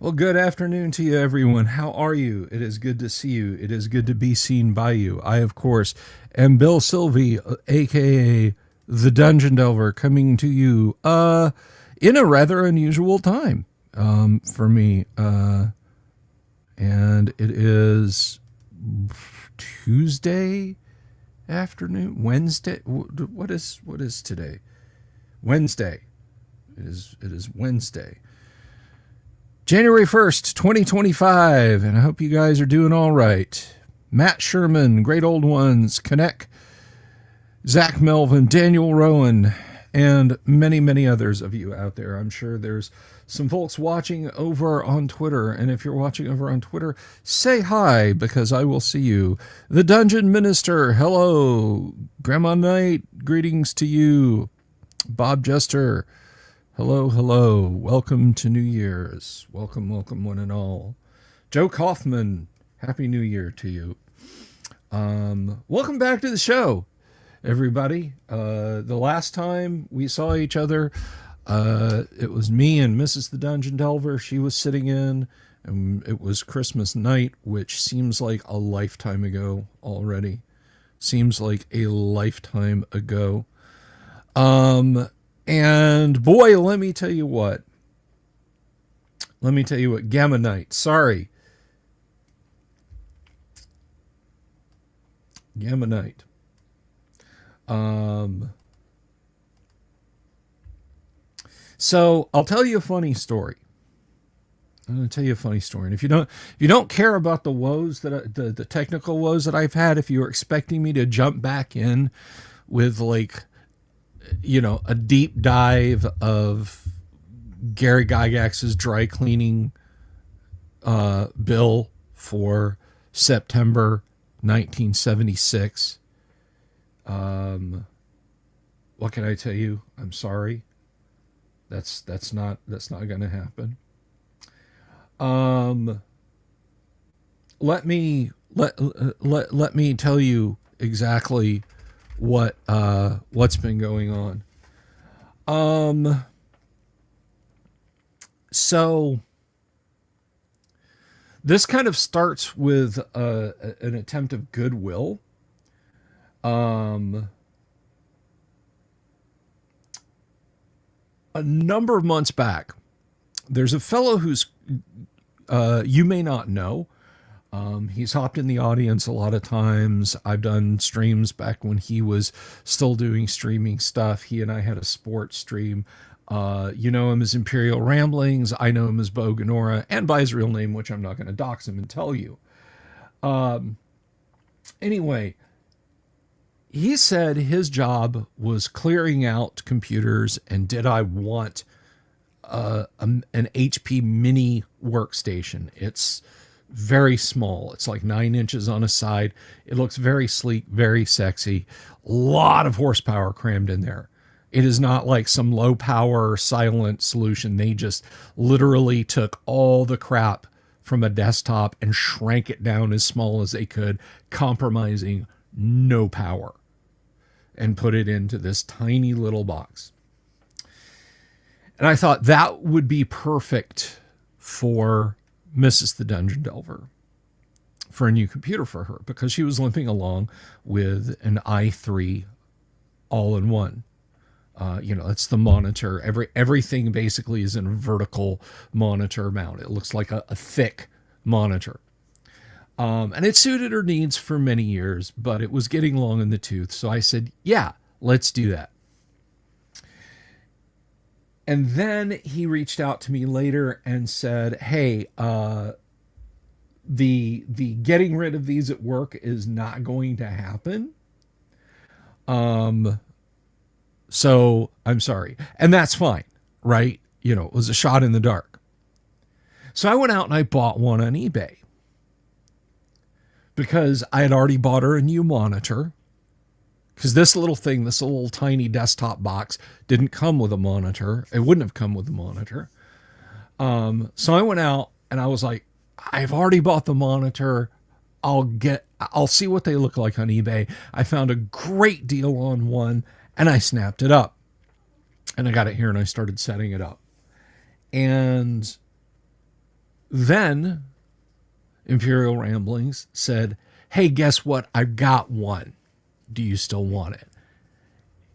Well, good afternoon to you, everyone. How are you? It is good to see you. It is good to be seen by you. I, of course, am Bill Sylvie, aka the Dungeon Delver, coming to you in a rather unusual time for me. And it is Tuesday afternoon, Wednesday. What is today? Wednesday. It is Wednesday. January 1st, 2025, and I hope you guys are doing all right. Matt Sherman, Great Old Ones, Connect, Zach Melvin, Daniel Rowan, and many, many others of you out there. I'm sure there's some folks watching over on Twitter, and if you're watching over on Twitter, say hi, because I will see you. The Dungeon Minister, hello. Grandma Knight, greetings to you. Bob Jester, hello, hello. Welcome to New Year's. Welcome, welcome, one and all. Joe Kaufman, Happy New Year to you. Welcome back to the show, everybody. The last time we saw each other, it was me and Mrs. the Dungeon Delver. She was sitting in, and it was Christmas night, which seems like a lifetime ago already. Seems like a lifetime ago. And boy, let me tell you what. Gamma Knight. Sorry. Gamma Knight. So I'll tell you a funny story. I'm going to tell you a funny story. And if you don't care about the woes the technical woes that I've had, if you were expecting me to jump back in with a deep dive of Gary Gygax's dry cleaning bill for September 1976. What can I tell you? I'm sorry. That's not going to happen. Let me tell you exactly what's been going on. So this kind of starts with an attempt of goodwill. A number of months back, there's a fellow who's you may not know. He's hopped in the audience a lot of times. I've done streams back when he was still doing streaming stuff. He and I had a sports stream. You know him as Imperial Ramblings. I know him as Bo Ganora, and by his real name, which I'm not going to dox him and tell you. Anyway, he said his job was clearing out computers, and did I want an HP mini workstation. It's very small. It's like 9 inches on a side. It looks very sleek, very sexy. A lot of horsepower crammed in there. It is not like some low power silent solution. They just literally took all the crap from a desktop and shrank it down as small as they could, compromising no power, and put it into this tiny little box. And I thought that would be perfect for Mrs. the Dungeon Delver, for a new computer for her, because she was limping along with an i3 all-in-one. It's the monitor. Everything basically is in a vertical monitor mount. It looks like a thick monitor. And it suited her needs for many years, but it was getting long in the tooth. So I said, yeah, let's do that. And then he reached out to me later and said, hey, the getting rid of these at work is not going to happen. So I'm sorry. And that's fine, right? It was a shot in the dark. So I went out and I bought one on eBay, because I had already bought her a new monitor. Because this little tiny desktop box didn't come with a monitor. It wouldn't have come with a monitor. So I went out and I was like, I've already bought the monitor. I'll see what they look like on eBay. I found a great deal on one and I snapped it up. And I got it here and I started setting it up. And Then Imperial Ramblings said, hey, guess what? I've got one. Do you still want it?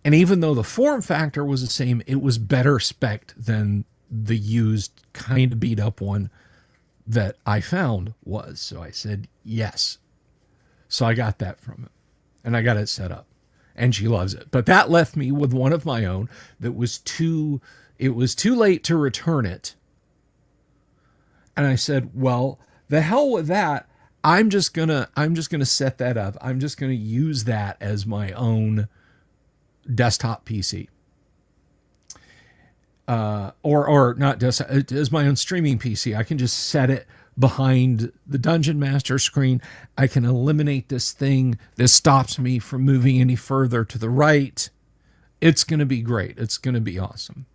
And even though the form factor was the same, it was better spec'd than the used kind of beat up one that I found was. So I said yes. So I got that from it and I got it set up and she loves it. But that left me with one of my own that was it was too late to return it. And I said, well, the hell with that. I'm just gonna set that up. I'm just gonna use that as my own desktop PC. Or not desktop, as my own streaming PC. I can just set it behind the Dungeon Master screen. I can eliminate this thing. This stops me from moving any further to the right. It's going to be great. It's going to be awesome.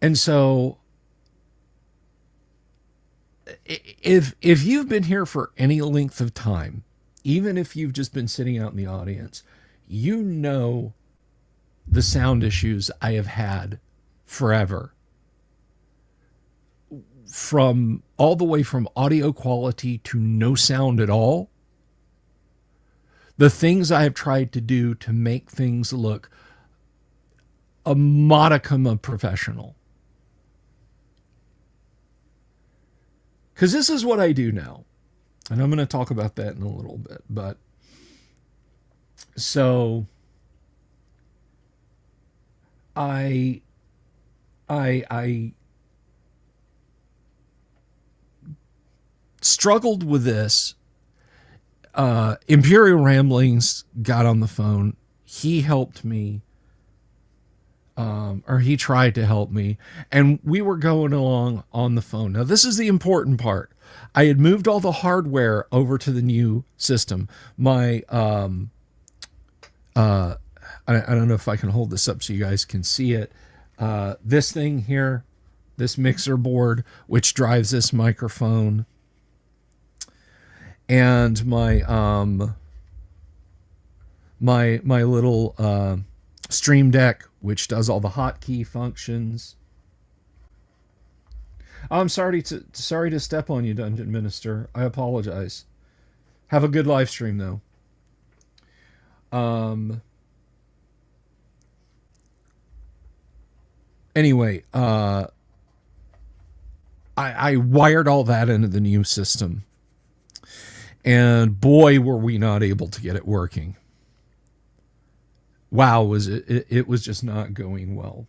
And so if you've been here for any length of time, even if you've just been sitting out in the audience, you know the sound issues I have had forever. From all the way from audio quality to no sound at all. The things I have tried to do to make things look a modicum of professional. Because this is what I do now. And I'm going to talk about that in a little bit. But so I struggled with this. Imperial Ramblings got on the phone. He helped me. Or he tried to help me. And we were going along on the phone. Now, this is the important part. I had moved all the hardware over to the new system. My, I don't know if I can hold this up so you guys can see it. This thing here, this mixer board, which drives this microphone. And my my little Stream Deck, which does all the hotkey functions. I'm sorry to step on you, Dungeon Minister. I apologize. Have a good live stream though. Anyway, I wired all that into the new system. And boy, were we not able to get it working. Wow, was it was just not going well.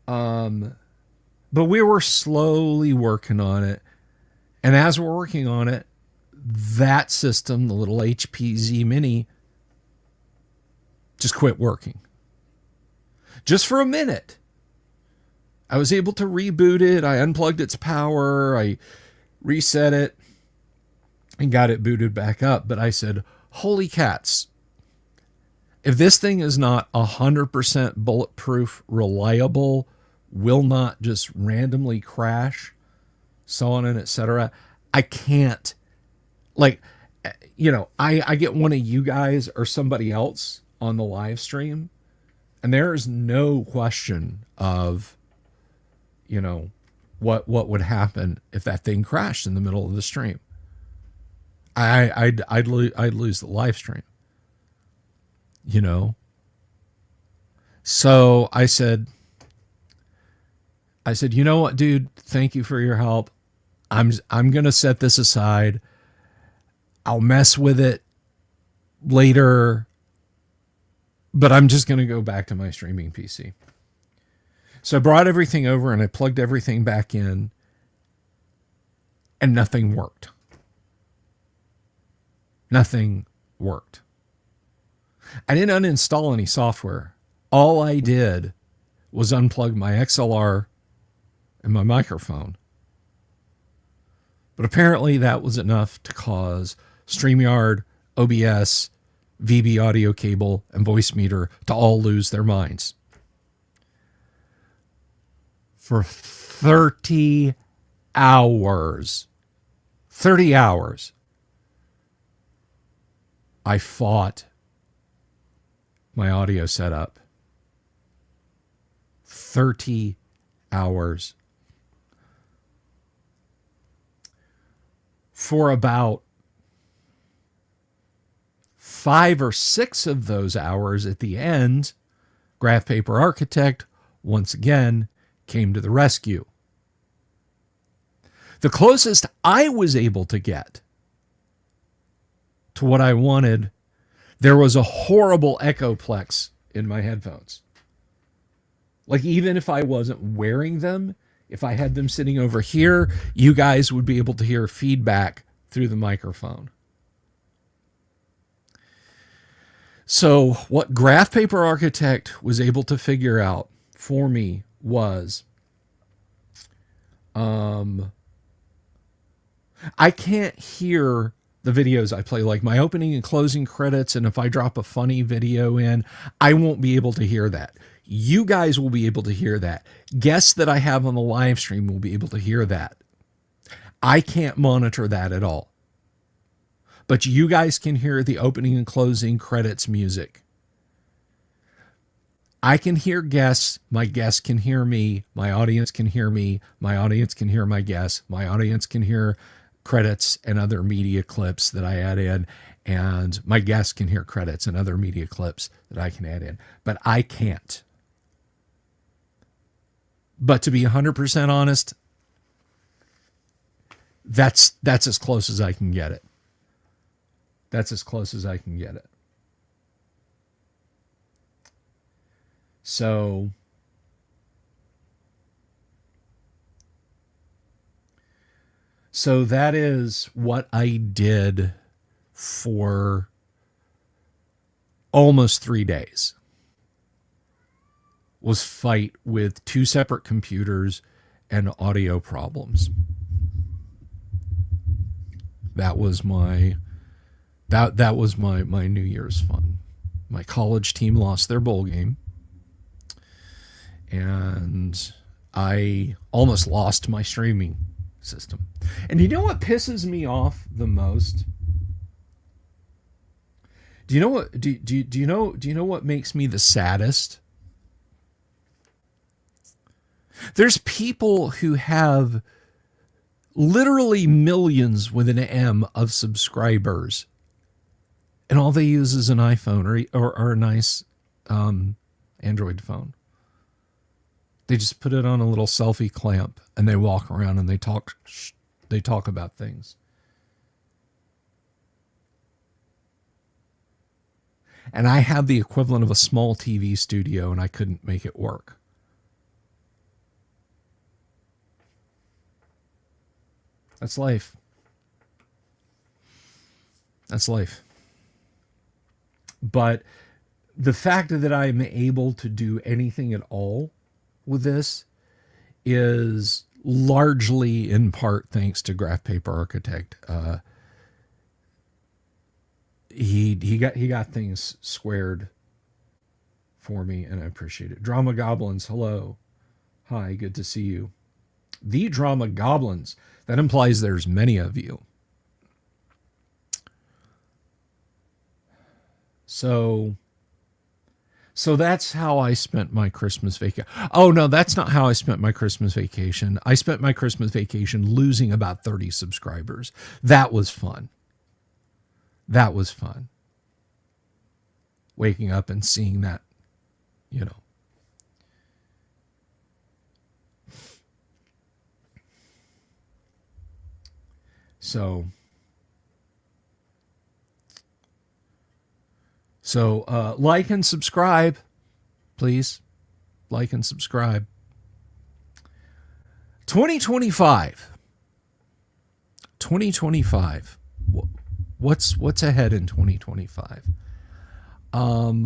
But we were slowly working on it. And as we're working on it, that system, the little HP Z Mini, just quit working. Just for a minute. I was able to reboot it. I unplugged its power. I reset it and got it booted back up. But I said, holy cats. If this thing is not 100% bulletproof, reliable, will not just randomly crash, so on and etc., I can't, like, you know, I get one of you guys or somebody else on the live stream, and there is no question of, you know, what would happen if that thing crashed in the middle of the stream. I'd lose the live stream, you know. So I said, you know what, dude, thank you for your help. I'm going to set this aside. I'll mess with it later, but I'm just going to go back to my streaming PC. So I brought everything over and I plugged everything back in, and nothing worked. Nothing worked. I didn't uninstall any software. All I did was unplug my XLR and my microphone. But apparently that was enough to cause StreamYard, OBS, VB audio cable, and voice meter to all lose their minds. For 30 hours. 30 hours. I fought my audio setup. 30 hours. For about 5 or 6 of those hours at the end, Graph Paper Architect once again came to the rescue. The closest I was able to get to what I wanted, there was a horrible echoplex in my headphones. Like, even if I wasn't wearing them, if I had them sitting over here, you guys would be able to hear feedback through the microphone. So what Graph Paper Architect was able to figure out for me was, I can't hear the videos I play, like my opening and closing credits, and if I drop a funny video in, I won't be able to hear that. You guys will be able to hear that. Guests that I have on the live stream will be able to hear that. I can't monitor that at all. But you guys can hear the opening and closing credits music. I can hear guests. My guests can hear me. My audience can hear me. My audience can hear my guests. My audience can hear credits and other media clips that I add in. And my guests can hear credits and other media clips that I can add in. But I can't. But to be 100% honest, that's as close as I can get it. That's as close as I can get it. So that is what I did for almost 3 days. Was fight with 2 separate computers and audio problems. That was my New Year's fun. My college team lost their bowl game, and I almost lost my streaming system. And you know what pisses me off the most? Do you know what? Do you know what makes me the saddest? There's people who have literally millions with an M of subscribers, and all they use is an iPhone or a nice Android phone. They just put it on a little selfie clamp and they walk around and they talk about things. And I have the equivalent of a small TV studio and I couldn't make it work. That's life. That's life. But the fact that I'm able to do anything at all with this is largely in part thanks to Graph Paper Architect. He got things squared for me, and I appreciate it. Drama Goblins, hello. Hi, good to see you. The Drama Goblins. That implies there's many of you. So that's how I spent my Christmas vacation. Oh, no, that's not how I spent my Christmas vacation. I spent my Christmas vacation losing about 30 subscribers. That was fun. That was fun. Waking up and seeing that, you know. So like and subscribe, please. Like and subscribe. 2025. What's ahead in 2025? I'm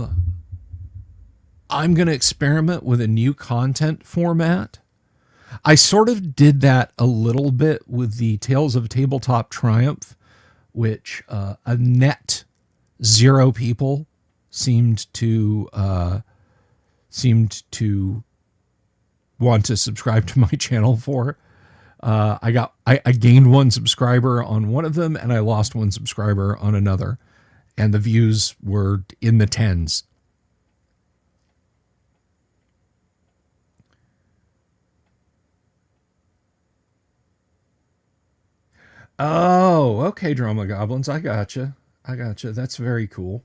going to experiment with a new content format. I sort of did that a little bit with the Tales of Tabletop Triumph, which a net 0 people seemed to want to subscribe to my channel for. I gained 1 subscriber on one of them, and I lost 1 subscriber on another, and the views were in the tens. Oh, okay, Drama Goblins. I gotcha. I gotcha. That's very cool.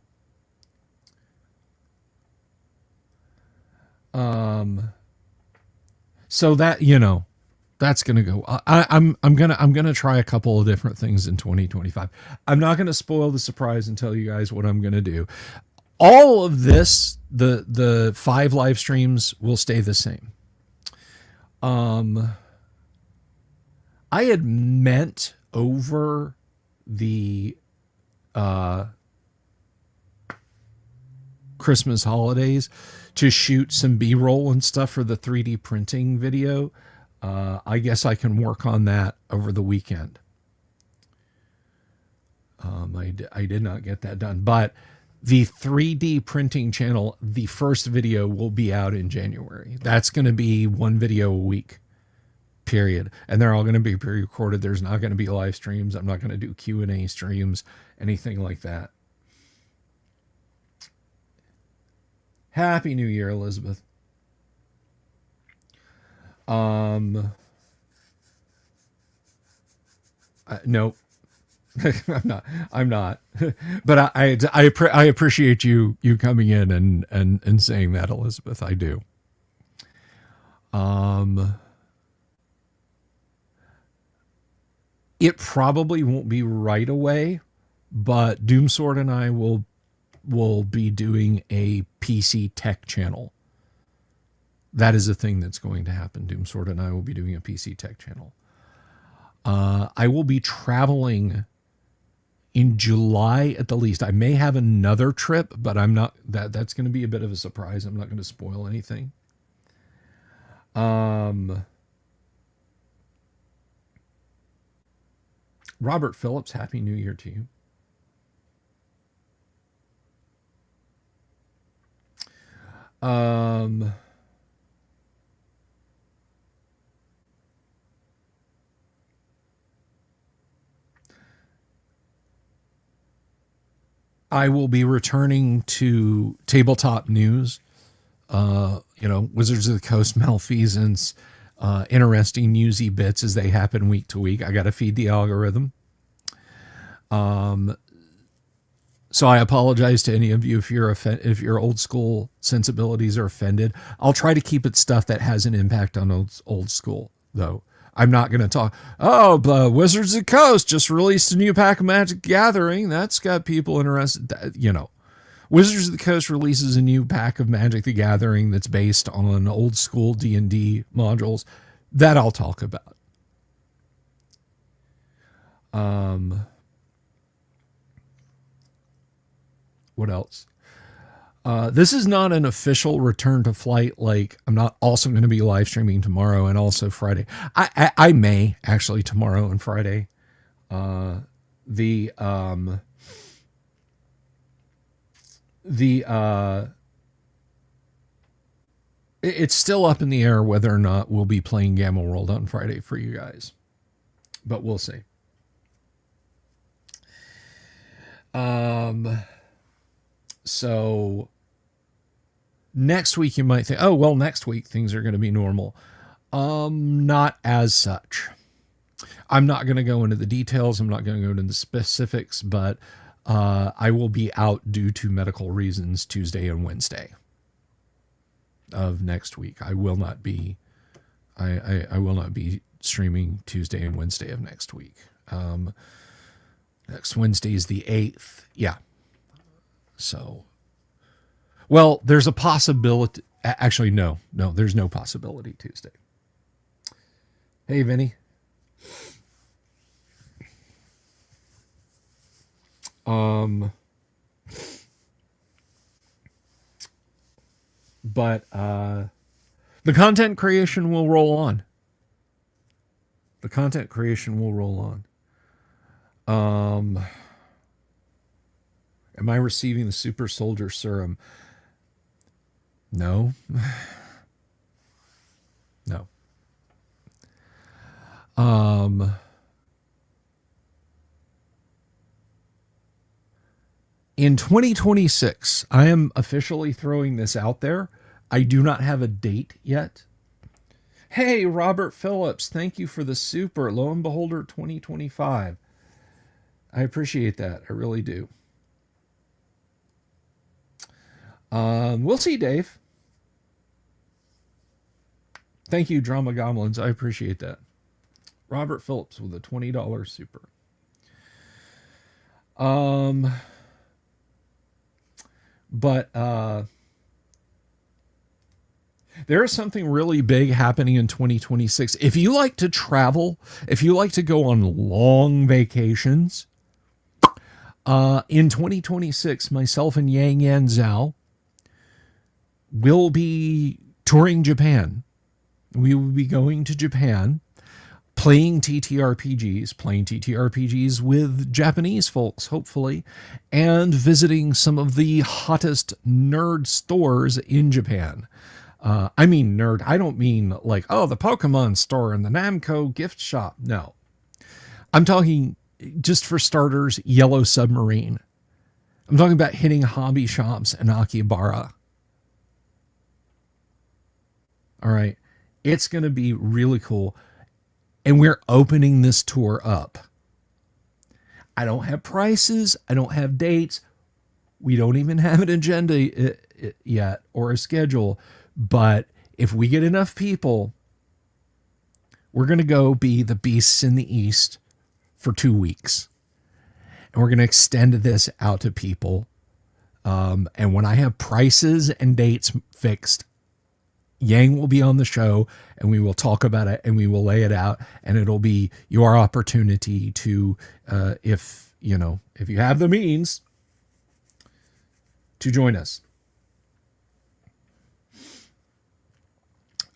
Um, so that that's gonna go. I'm gonna try a couple of different things in 2025. I'm not gonna spoil the surprise and tell you guys what I'm gonna do. All of this, the 5 live streams will stay the same. Um, I had meant over the uh, Christmas holidays to shoot some B-roll and stuff for the 3D printing video. I guess I can work on that over the weekend. I did not get that done, but the 3D printing channel, the first video will be out in January. That's going to be one video a week, period. And they're all going to be pre-recorded. There's not going to be live streams. I'm not going to do Q&A streams, anything like that. Happy New Year, Elizabeth. Um, nope. I'm not. I'm not. But I appreciate you coming in and saying that, Elizabeth. I do. Um, it probably won't be right away, but Doomsword and I will be doing a PC tech channel. That is a thing that's going to happen. Doomsword and I will be doing a PC tech channel. I will be traveling in July at the least. I may have another trip, but I'm not. That's going to be a bit of a surprise. I'm not going to spoil anything. Robert Phillips, Happy New Year to you. Um, I will be returning to tabletop news. Wizards of the Coast malfeasance, interesting newsy bits as they happen week to week. I got to feed the algorithm. So I apologize to any of you if if your old school sensibilities are offended. I'll try to keep it stuff that has an impact on old school, though. I'm not going to talk. Oh, but Wizards of the Coast just released a new pack of Magic the Gathering. That's got people interested. Wizards of the Coast releases a new pack of Magic the Gathering that's based on old school D&D modules. That I'll talk about. What else? This is not an official return to flight. Like, I'm not also going to be live streaming tomorrow and also Friday. I may actually tomorrow and Friday. The it's still up in the air whether or not we'll be playing Gamma World on Friday for you guys, but we'll see. So next week you might think, oh, well, next week things are going to be normal. Not as such. I'm not going to go into the details. I'm not going to go into the specifics, but I will be out due to medical reasons Tuesday and Wednesday of next week. I will not be streaming Tuesday and Wednesday of next week. Next Wednesday is the 8th. Yeah. So, well, there's a possibility. Actually, no, there's no possibility Tuesday. Hey, Vinny. But the content creation will roll on. The content creation will roll on. Am I receiving the super soldier serum? No. No. In 2026, I am officially throwing this out there. I do not have a date yet. Hey, Robert Phillips, thank you for the super. Lo and Beholder 2025. I appreciate that. I really do. We'll see, Dave. Thank you, Drama Goblins. I appreciate that. Robert Phillips with a $20 super. Um, but there is something really big happening in 2026. If you like to travel, if you like to go on long vacations, in 2026, myself and Yang Yan Zhao will be touring Japan. We will be going to Japan, playing TTRPGs with Japanese folks, hopefully, and visiting some of the hottest nerd stores in Japan. I mean nerd. I don't mean like, oh, the Pokemon store and the Namco gift shop. No. I'm talking, just for starters, Yellow Submarine. I'm talking about hitting hobby shops in Akihabara. All right. It's going to be really cool. And we're opening this tour up. I don't have prices. I don't have dates. We don't even have an agenda yet or a schedule. But if we get enough people, we're going to go be the beasts in the East for 2 weeks. And we're going to extend this out to people. And when I have prices and dates fixed, Yang will be on the show and we will talk about it and we will lay it out, and it'll be your opportunity to, if you have the means, to join us.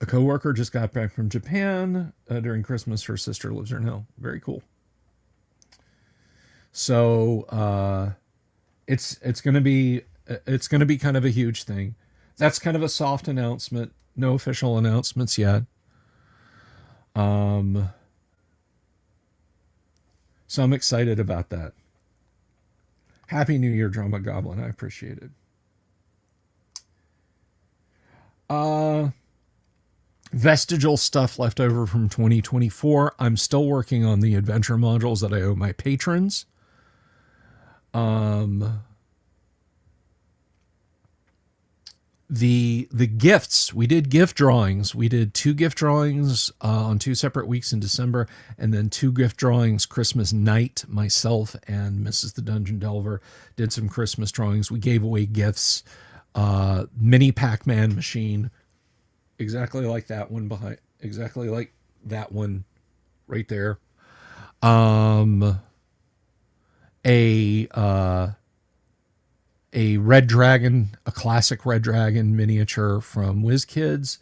A coworker just got back from Japan during Christmas. Her sister lives there now. Very cool. So it's going to be kind of a huge thing. That's kind of a soft announcement. No official announcements yet. So I'm excited about that. Happy New Year, Drama Goblin. I appreciate it. Vestigial stuff left over from 2024. I'm still working on the adventure modules that I owe my patrons. The gifts, we did gift drawings. We did 2 gift drawings on 2 separate weeks in December, and then 2 gift drawings Christmas night. Myself and Mrs. the Dungeon Delver did some Christmas drawings. We gave away gifts, mini Pac-Man machine, exactly like that one behind, exactly like that one right there. A red dragon, a classic red dragon miniature from WizKids.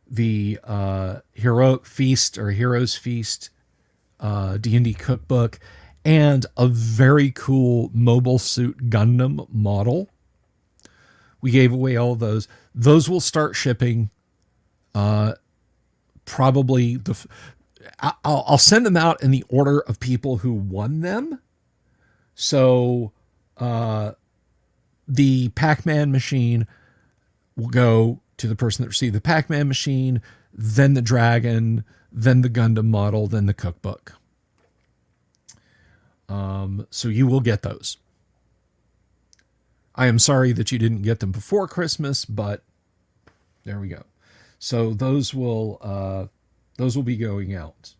The Heroic Feast or Heroes Feast D&D cookbook, and a very cool Mobile Suit Gundam model. We gave away all of those. Those will start shipping probably I'll send them out in the order of people who won them. So the Pac-Man machine will go to the person that received the Pac-Man machine, then the dragon, then the Gundam model, then the cookbook. So you will get those. I am sorry that you didn't get them before Christmas, but there we go. So those will be going out.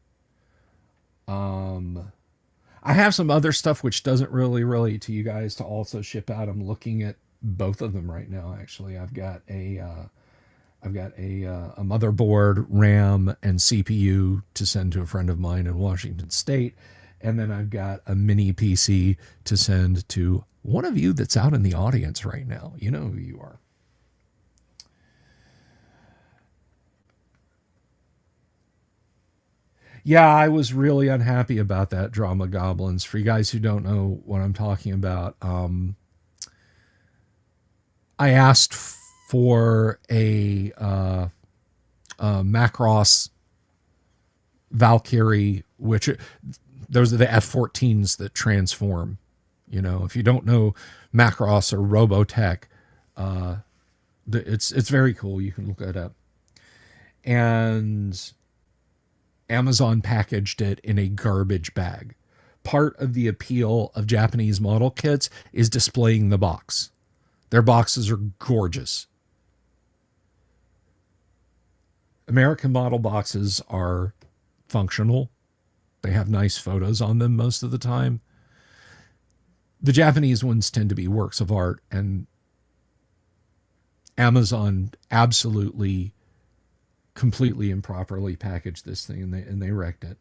I have some other stuff which doesn't really relate to you guys to also ship out. I'm looking at both of them right now. Actually, I've got a motherboard, RAM, and CPU to send to a friend of mine in Washington State, and then I've got a mini PC to send to one of you that's out in the audience right now. You know who you are. Yeah, I was really unhappy about that, Drama Goblins. For you guys who don't know what I'm talking about, I asked for a Macross Valkyrie, which those are the F-14s that transform. You know, if you don't know Macross or Robotech, it's very cool. You can look that up. And Amazon packaged it in a garbage bag. Part of the appeal of Japanese model kits is displaying the box. Their boxes are gorgeous. American model boxes are functional. They have nice photos on them most of the time. The Japanese ones tend to be works of art, and Amazon absolutely, completely improperly packaged this thing, and they wrecked it.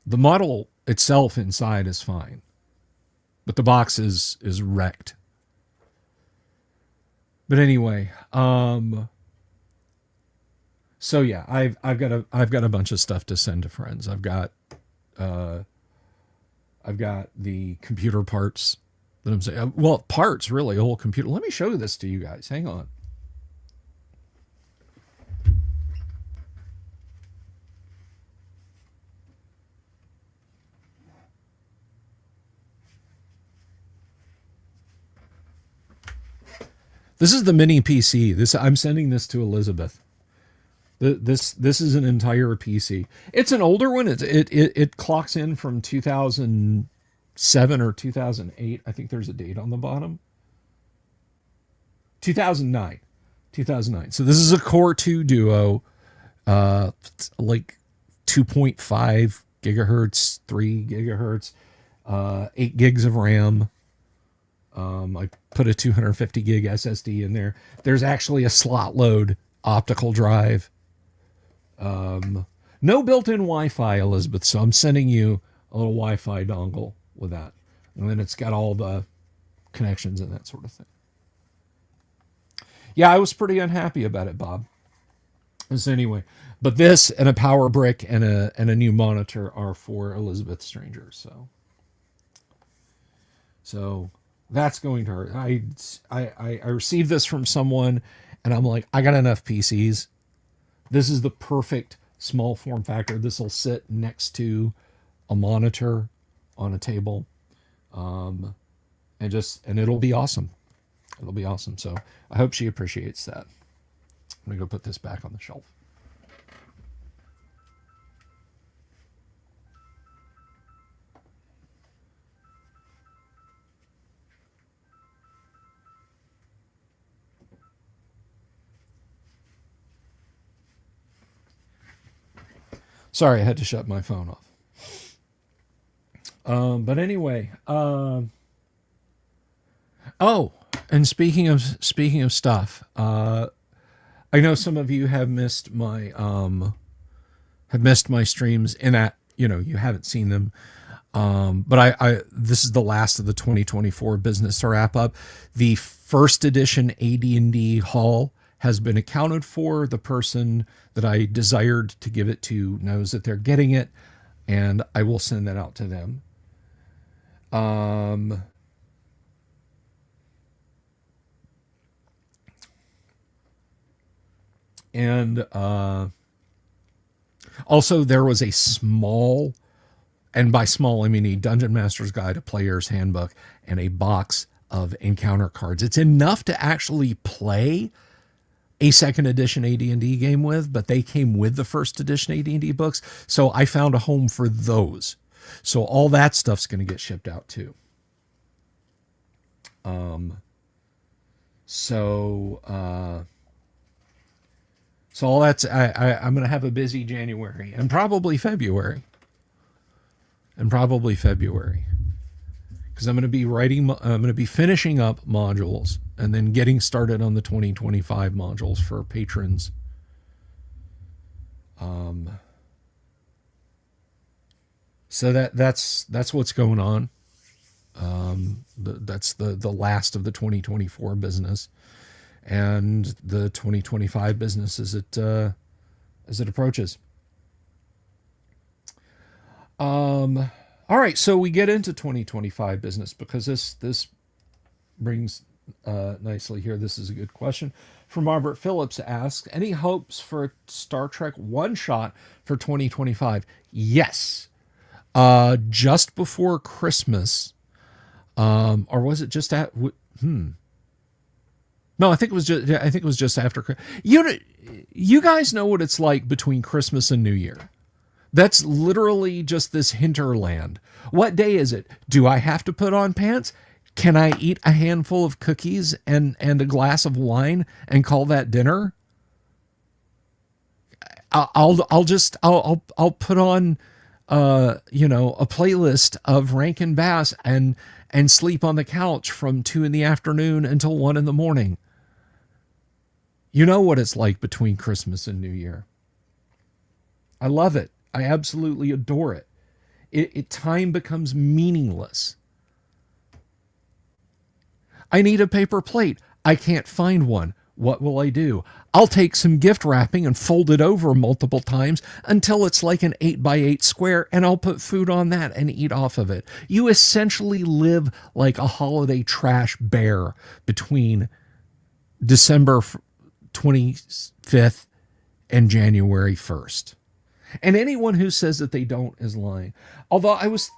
The model itself inside is fine, but the box is wrecked. But anyway, so yeah, I've got a bunch of stuff to send to friends. I've got the computer parts that I'm saying. Well, parts really, a whole computer. Let me show this to you guys. Hang on. This is the mini PC. I'm sending this to Elizabeth. This is an entire PC. It's an older one. It clocks in from 2007 or 2008. I think there's a date on the bottom. 2009. 2009. So this is a Core 2 Duo, like 2.5 gigahertz, 3 gigahertz, 8 gigs of RAM. I put a 250 gig SSD in there. There's actually a slot load optical drive. No built-in Wi-Fi, Elizabeth, so I'm sending you a little Wi-Fi dongle with that. And then it's got all the connections and that sort of thing. Yeah, I was pretty unhappy about it, Bob. So anyway, but this and a power brick and a new monitor are for Elizabeth Stranger. So that's going to hurt. I received this from someone, and I'm like, I got enough PCs. This is the perfect small form factor. This will sit next to a monitor on a table, and it'll be awesome. It'll be awesome. So I hope she appreciates that. I'm gonna go put this back on the shelf. Sorry, I had to shut my phone off. But anyway, oh, and speaking of stuff, I know some of you have missed my streams in that you haven't seen them. But I this is the last of the 2024 business wrap up. The first edition AD&D haul has been accounted for. The person that I desired to give it to knows that they're getting it, and I will send that out to them. And also there was a small, and by small I mean a Dungeon Master's Guide, a Player's Handbook, and a box of encounter cards. It's enough to actually play a second edition AD&D game with, but they came with the first edition AD&D books, so I found a home for those. So all that stuff's going to get shipped out too. So all that's I'm going to have a busy January and probably February. Because I'm going to be finishing up modules and then getting started on the 2025 modules for patrons. So that's what's going on. That's the last of the 2024 business, and the 2025 business as it approaches. All right, so we get into 2025 business because this brings nicely here. This is a good question from Margaret Phillips. Asks, any hopes for a Star Trek one shot for 2025? Yes. Just before Christmas, or was it just at? No, No, I think it was just after. You guys know what it's like between Christmas and New Year. That's literally just this hinterland. What day is it? Do I have to put on pants? Can I eat a handful of cookies and a glass of wine and call that dinner? I'll put on a playlist of Rankin Bass and sleep on the couch from 2 in the afternoon until 1 in the morning. You know what it's like between Christmas and New Year. I love it. I absolutely adore it. Time becomes meaningless. I need a paper plate. I can't find one. What will I do? I'll take some gift wrapping and fold it over multiple times until it's like an 8 by 8 square, and I'll put food on that and eat off of it. You essentially live like a holiday trash bear between December 25th and January 1st. And anyone who says that they don't is lying. Although I was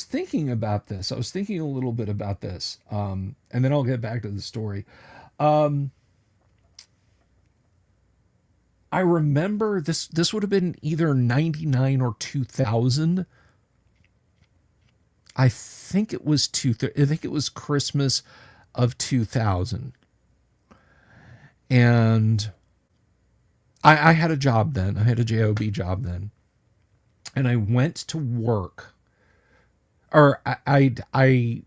thinking about this. I was thinking a little bit about this. And then I'll get back to the story. I remember this would have been either 99 or 2000. I think it was I think it was Christmas of 2000. And I had a job then. I had a job job then. And I went to work. Or I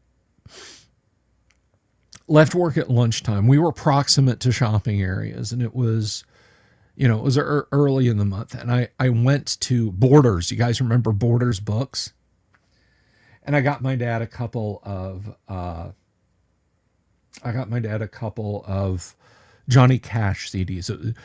left work at lunchtime. We were proximate to shopping areas, and it was early in the month. And I went to Borders. You guys remember Borders books? And I got my dad a couple of Johnny Cash CDs.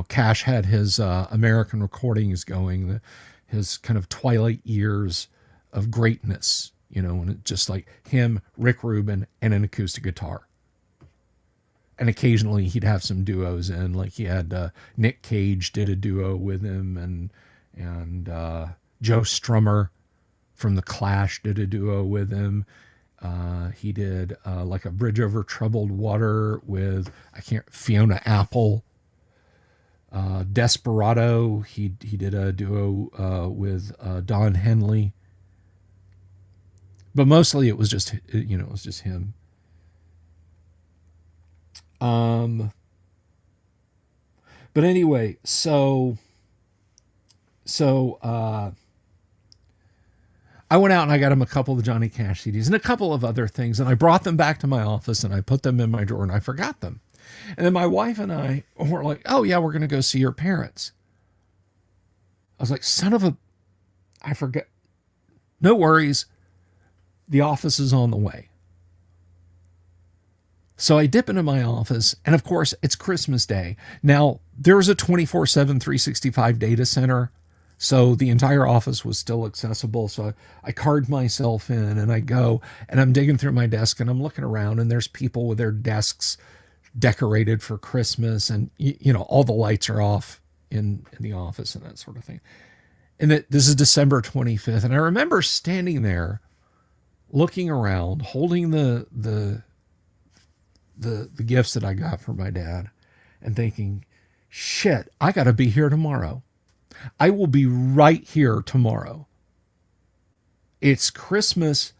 Cash had his American recordings going, his kind of twilight years of greatness, and it just like him, Rick Rubin, and an acoustic guitar. And occasionally he'd have some duos in, like he had Nick Cage did a duo with him, and Joe Strummer from The Clash did a duo with him. He did like a Bridge Over Troubled Water with Fiona Apple. Desperado, he did a duo with Don Henley. But mostly it was just him. But anyway, so I went out and I got him a couple of Johnny Cash CDs and a couple of other things, and I brought them back to my office and I put them in my drawer and I forgot them. And then my wife and I were like, "Oh yeah, we're going to go see your parents." I was like, I forget. No worries. The office is on the way. So I dip into my office, and of course, it's Christmas Day. Now, there's a 24/7, 365 data center, so the entire office was still accessible. So I card myself in, and I go, and I'm digging through my desk, and I'm looking around, and there's people with their desks decorated for Christmas, and all the lights are off in the office and that sort of thing. And this is December 25th, and I remember standing there, looking around, holding the gifts that I got from my dad, and thinking, shit, I got to be here tomorrow. I will be right here tomorrow. It's Christmas,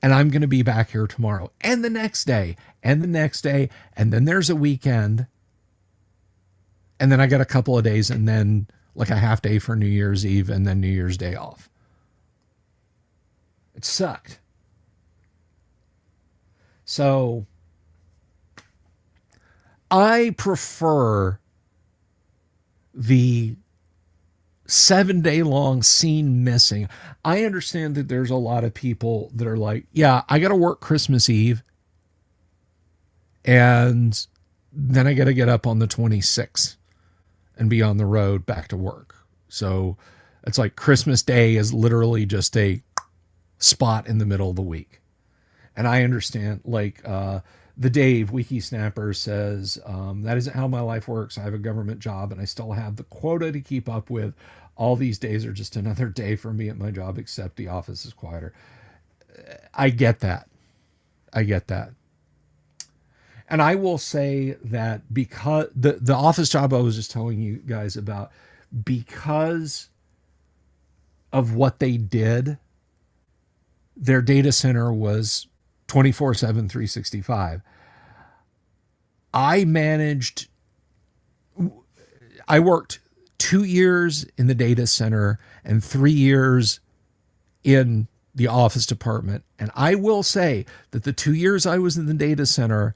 and I'm going to be back here tomorrow, and the next day, and the next day, and then there's a weekend, and then I got a couple of days, and then like a half day for New Year's Eve, and then New Year's Day off. It sucked. So I prefer the 7-day long scene missing. I understand that there's a lot of people that are like, yeah, I got to work Christmas Eve, and then I got to get up on the 26th and be on the road back to work. So it's like Christmas Day is literally just a spot in the middle of the week. And I understand, like, the Dave Wiki Snapper says, that isn't how my life works. I have a government job and I still have the quota to keep up with. All these days are just another day for me at my job, except the office is quieter. I get that. And I will say that because the office job I was just telling you guys about, because of what they did, their data center was 24/7, 365. I managed, I worked 2 years in the data center and 3 years in the office department. And I will say that the 2 years I was in the data center,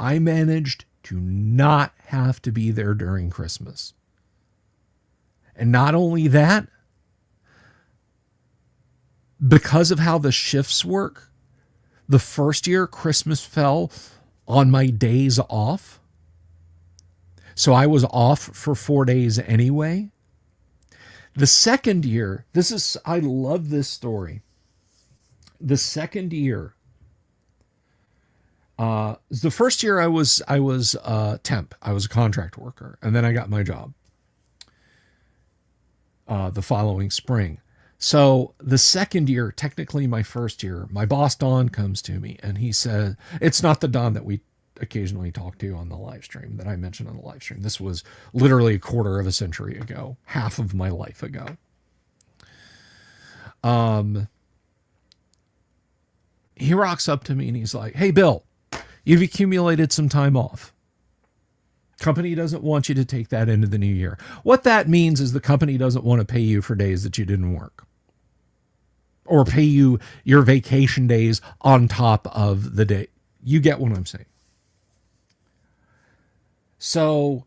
I managed to not have to be there during Christmas. And not only that, because of how the shifts work, the first year Christmas fell on my days off. So I was off for 4 days anyway. The second year, I love this story. The second year, the first year I was temp. I was a contract worker, and then I got my job the following spring. So the second year, technically my first year, my boss Don comes to me and he said, it's not the Don that we occasionally talk to on the live stream that I mentioned on the live stream. This was literally a quarter of a century ago, half of my life ago. He rocks up to me and he's like, hey, Bill, you've accumulated some time off. Company doesn't want you to take that into the new year. What that means is the company doesn't want to pay you for days that you didn't work, or pay you your vacation days on top of the day. You get what I'm saying. So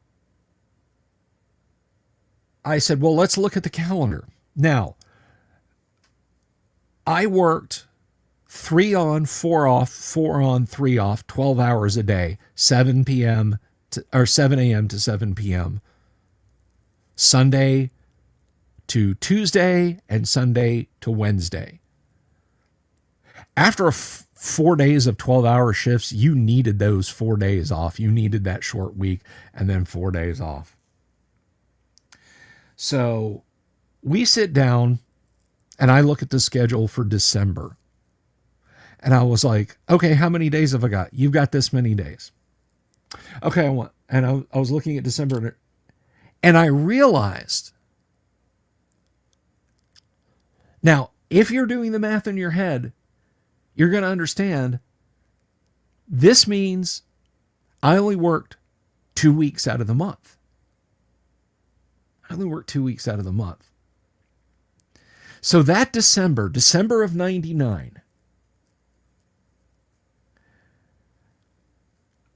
I said, well, let's look at the calendar. Now, I worked 3 on, 4 off, 4 on, 3 off, 12 hours a day, 7 p.m. or 7 a.m. to 7 p.m. Sunday to Tuesday and Sunday to Wednesday. After 4 days of 12-hour shifts, you needed those 4 days off. You needed that short week and then 4 days off. So we sit down and I look at the schedule for December. And I was like, okay, how many days have I got? You've got this many days. Okay, I was looking at December and I realized, now, if you're doing the math in your head, you're going to understand this means I only worked 2 weeks out of the month. I only worked 2 weeks out of the month. So that December of 99,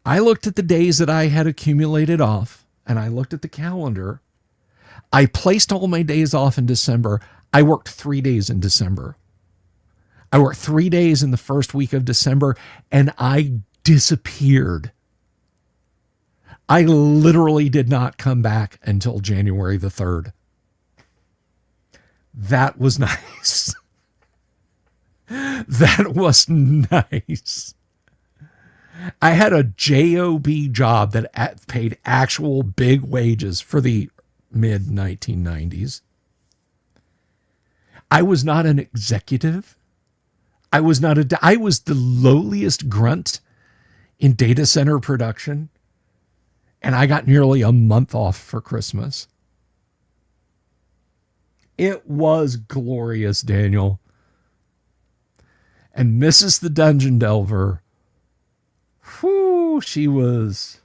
I looked at the days that I had accumulated off and I looked at the calendar. I placed all my days off in December. I worked 3 days in December. I worked 3 days in the first week of December and I disappeared. I literally did not come back until January the 3rd. That was nice. That was nice. I had a job job that paid actual big wages for the mid 1990s. I was not an executive. I was the lowliest grunt in data center production. And I got nearly a month off for Christmas. It was glorious, Daniel. And Mrs. the Dungeon Delver, whew, she was...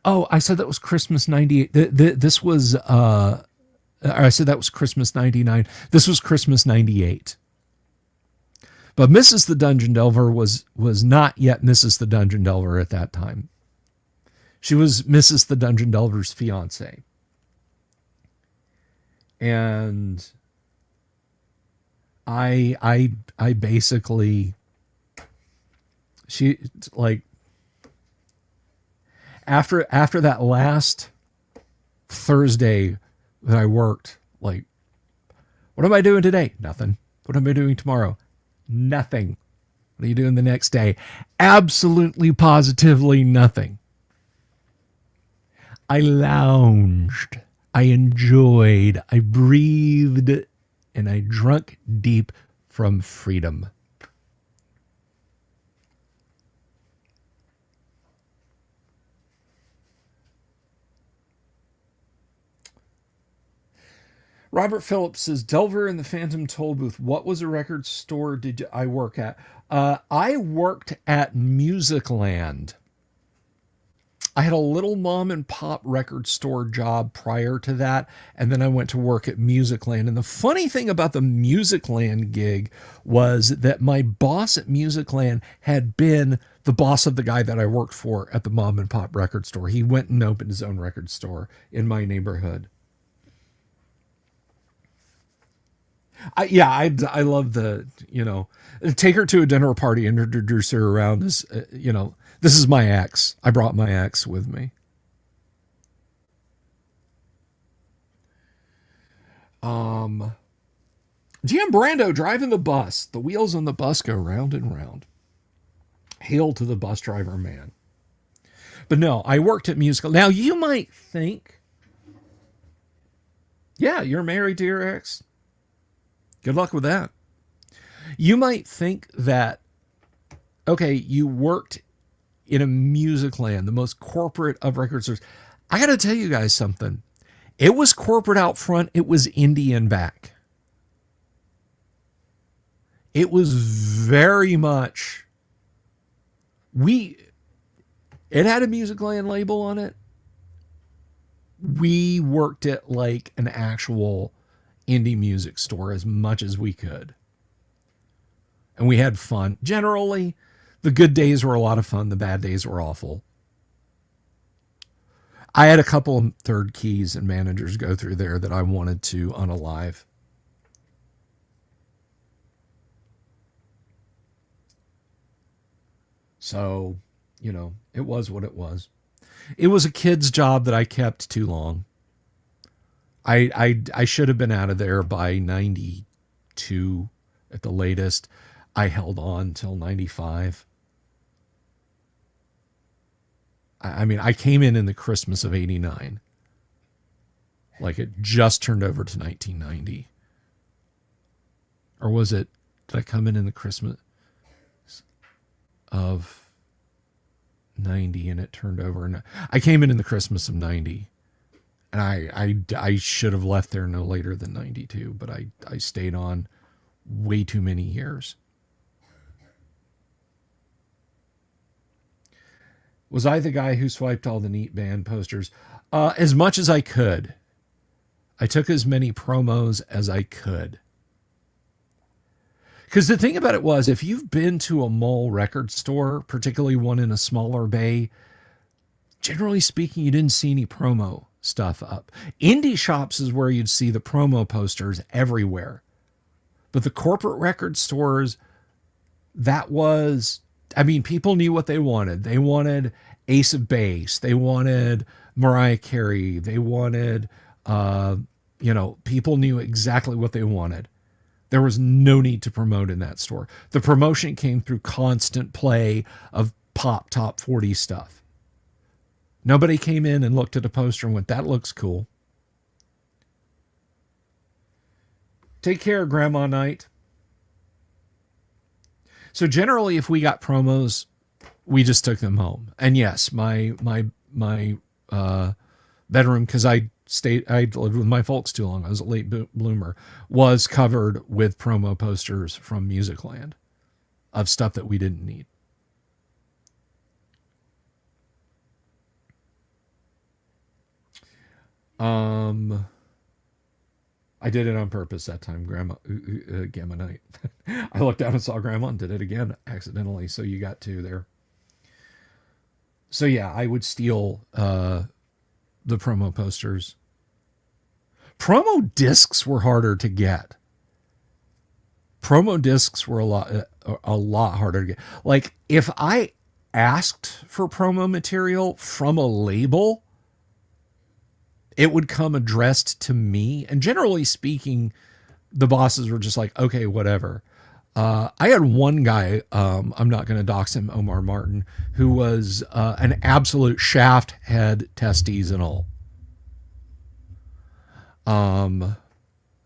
Oh, I said that was Christmas 98. This was... I said that was Christmas 99. This was Christmas 98. But Mrs. the Dungeon Delver was not yet Mrs. the Dungeon Delver at that time. She was Mrs. the Dungeon Delver's fiance. And I basically, she, like, after that last Thursday that I worked, like, what am I doing today? Nothing. What am I doing tomorrow? Nothing. What are you doing the next day? Absolutely, positively nothing. I lounged. I enjoyed. I breathed. And I drank deep from freedom. Robert Phillips says, Delver and the Phantom Toll Booth. What was a record store did I work at? I worked at Musicland. I had a little mom and pop record store job prior to that, and then I went to work at Musicland. And the funny thing about the Musicland gig was that my boss at Musicland had been the boss of the guy that I worked for at the mom and pop record store. He went and opened his own record store in my neighborhood. I love take her to a dinner party and introduce her around as, this is my ex. I brought my ex with me. GM Brando driving the bus. The wheels on the bus go round and round. Hail to the bus driver, man. But no, I worked at musical. Now you might think, yeah, you're married to your ex. Good luck with that. You might think that, okay, you worked in a Musicland, the most corporate of record stores. I got to tell you guys something. It was corporate out front. It was indie in back. It was very much, it had a Musicland label on it. We worked it like an actual indie music store as much as we could. And we had fun. Generally, the good days were a lot of fun. The bad days were awful. I had a couple of third keys and managers go through there that I wanted to unalive. So, it was what it was. It was a kid's job that I kept too long. I should have been out of there by 92 at the latest. I held on till 95. I came in the Christmas of 89. Like it just turned over to 1990. Or was it, did I come in the Christmas of 90 and it turned over? I came in the Christmas of 90. And I should have left there no later than 92, but I stayed on way too many years. Was I the guy who swiped all the neat band posters? As much as I could. I took as many promos as I could. Because the thing about it was, if you've been to a mall record store, particularly one in a smaller bay, generally speaking, you didn't see any promo stuff up. Indie shops is where you'd see the promo posters everywhere. But the corporate record stores, people knew what they wanted. They wanted Ace of Base. They wanted Mariah Carey. They wanted, people knew exactly what they wanted. There was no need to promote in that store. The promotion came through constant play of pop top 40 stuff. Nobody came in and looked at a poster and went, that looks cool. Take care, Grandma Knight. So generally, if we got promos, we just took them home. And yes, my bedroom, because I lived with my folks too long. I was a late bloomer, was covered with promo posters from Musicland of stuff that we didn't need. I did it on purpose that time, Gamma Night. I looked down and saw Grandma and did it again accidentally. So you got two there. So yeah, I would steal the promo posters. Promo discs were harder to get. Promo discs were a lot harder to get. Like if I asked for promo material from a label, it would come addressed to me. And generally speaking, the bosses were just like, okay, whatever. I had one guy, I'm not going to dox him, Omar Martin, who was an absolute shaft, head, testes, and all. And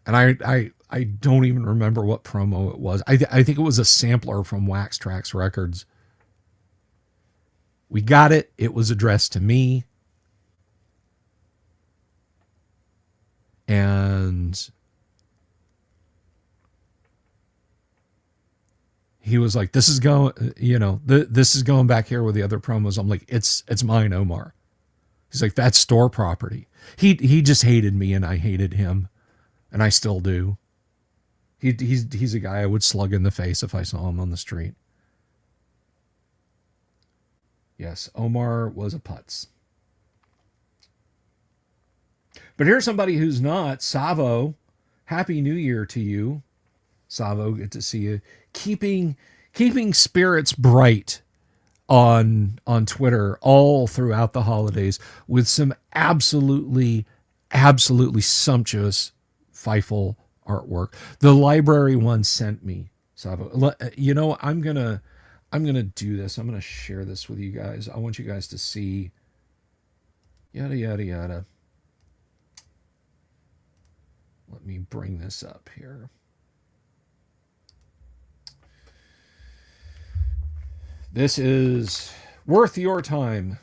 I don't even remember what promo it was. I think it was a sampler from Wax Trax Records. We got it. It was addressed to me. And he was like, this is going, this is going back here with the other promos. I'm like, it's mine, Omar. He's like, that's store property. He just hated me and I hated him, and I still do. He's a guy I would slug in the face if I saw him on the street. Yes, Omar was a putz. But here's somebody who's not. Savo, Happy New Year to you. Savo, good to see you. Keeping spirits bright on Twitter all throughout the holidays with some absolutely sumptuous Feifel artwork. The library one sent me, Savo. You know, I'm gonna do this. I'm gonna share this with you guys. I want you guys to see. Yada yada yada. Let me bring this up here. This is worth your time.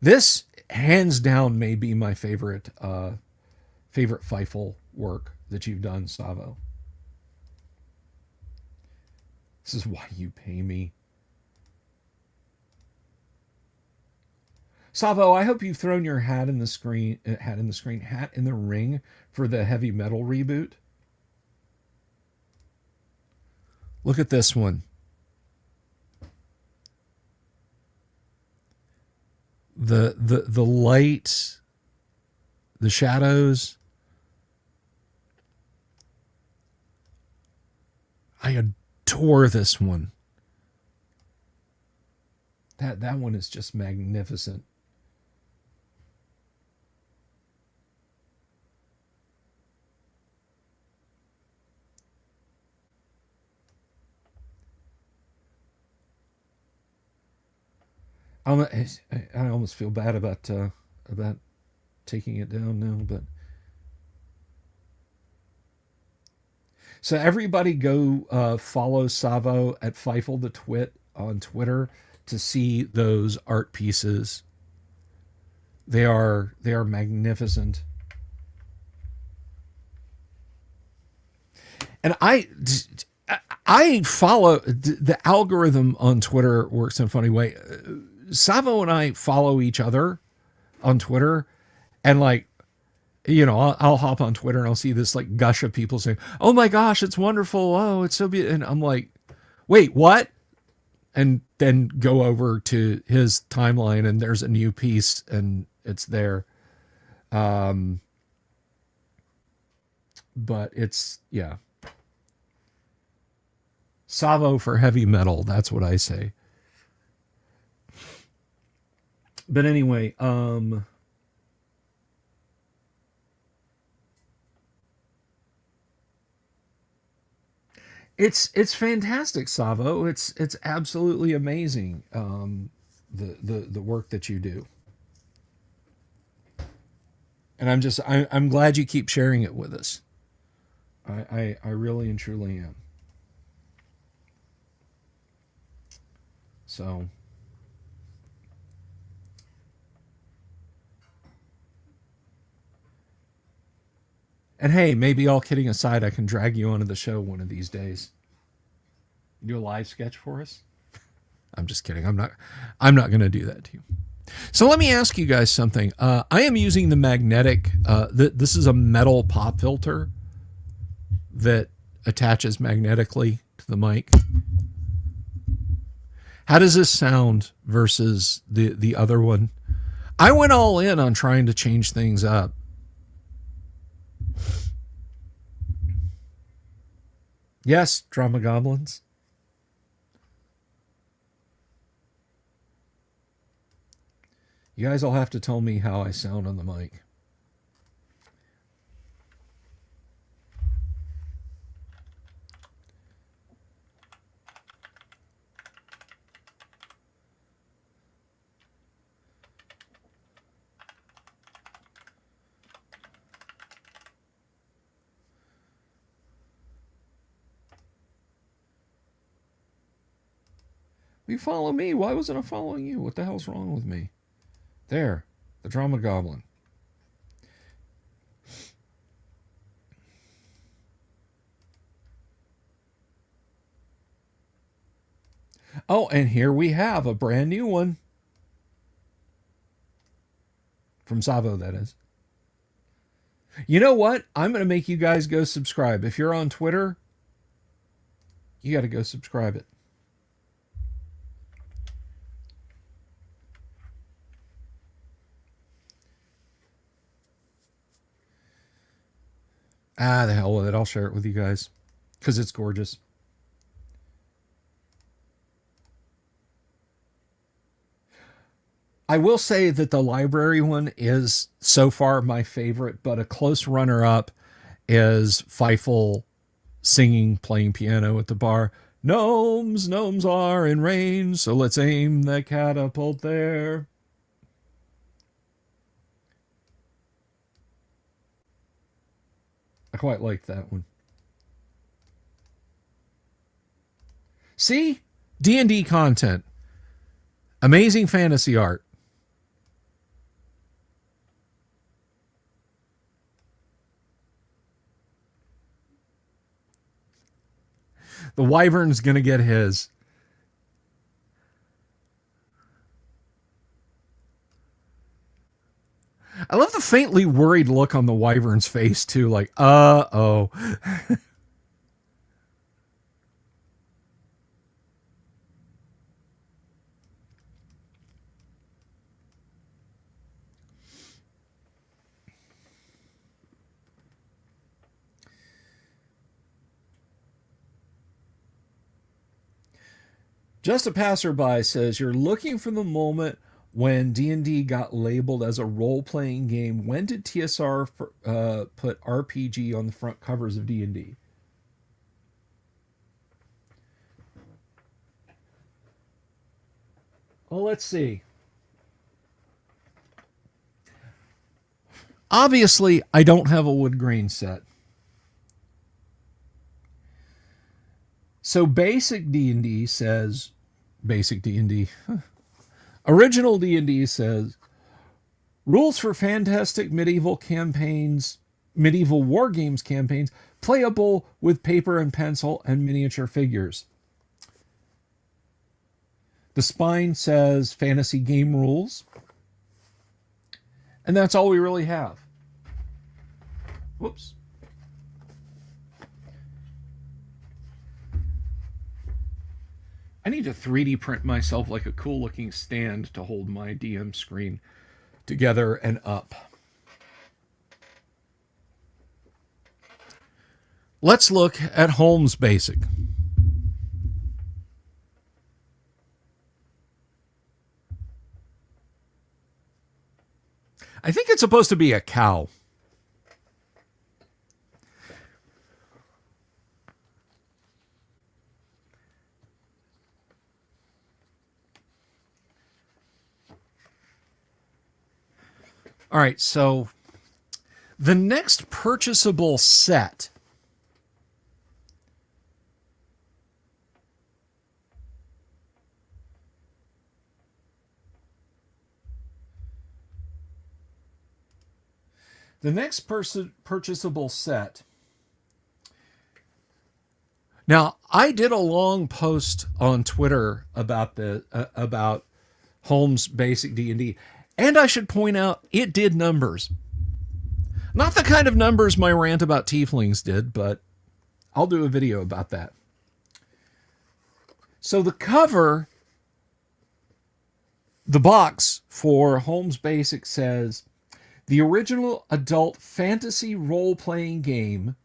This, hands down, may be my favorite Feifel work that you've done, Savo. This is why you pay me. Savo, I hope you've thrown your hat in the ring for the heavy metal reboot. Look at this one. The light, the shadows. I adore this one. That one is just magnificent. I almost feel bad about taking it down now, but so everybody go follow Savo at Feifel the Twit on Twitter to see those art pieces. They are magnificent. And I follow the algorithm on Twitter works in a funny way. Savo and I follow each other on Twitter, and like, you know, I'll hop on Twitter and I'll see this like gush of people saying, "Oh my gosh, it's wonderful! Oh, it's so beautiful!" And I'm like, "Wait, what?" And then go over to his timeline, and there's a new piece, and it's there. But it's, yeah, Savo for heavy metal. That's what I say. But anyway, it's fantastic, Savo. It's absolutely amazing. The work that you do, and I'm glad you keep sharing it with us. I really and truly am. So. And hey, maybe all kidding aside, I can drag you onto the show one of these days. Do a live sketch for us? I'm just kidding. I'm not going to do that to you. So let me ask you guys something. I am using the magnetic. This is a metal pop filter that attaches magnetically to the mic. How does this sound versus the other one? I went all in on trying to change things up. Yes, Drama Goblins. You guys all have to tell me how I sound on the mic. You follow me. Why wasn't I following you? What the hell's wrong with me? There, the drama goblin. Oh, and here we have a brand new one. From Savo, that is. You know what? I'm going to make you guys go subscribe. If you're on Twitter, you got to go subscribe it. Ah, the hell with it. I'll share it with you guys because it's gorgeous. I will say that the library one is so far my favorite, but a close runner-up is Feifel singing, playing piano at the bar. Gnomes, gnomes are in range, so let's aim the catapult there. I quite like that one. See? D&D content. Amazing fantasy art. The wyvern's going to get his. I love the faintly worried look on the wyvern's face, too. Like, uh-oh. Just a passerby says, you're looking for the moment when D&D got labeled as a role-playing game. When did TSR put RPG on the front covers of D&D? Well, let's see. Obviously, I don't have a wood grain set. So basic D&D says, basic D&D, original D&D says, rules for fantastic medieval campaigns, medieval war games campaigns, playable with paper and pencil and miniature figures. The spine says fantasy game rules. And that's all we really have. Whoops. I need to 3D print myself like a cool looking stand to hold my DM screen together and up. Let's look at Holmes Basic. I think it's supposed to be a cow. All right, so the next purchasable set purchasable set. Now, I did a long post on Twitter about about Holmes Basic D&D. And I should point out, it did numbers. Not the kind of numbers my rant about tieflings did, but I'll do a video about that. So the cover, the box for Holmes Basic says, the original adult fantasy role-playing game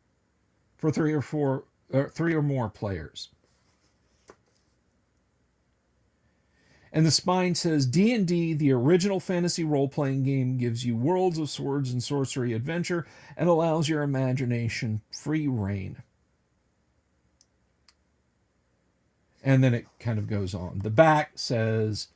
for three or more players. And the spine says, D&D, the original fantasy role-playing game, gives you worlds of swords and sorcery adventure and allows your imagination free reign. And then it kind of goes on. The back says,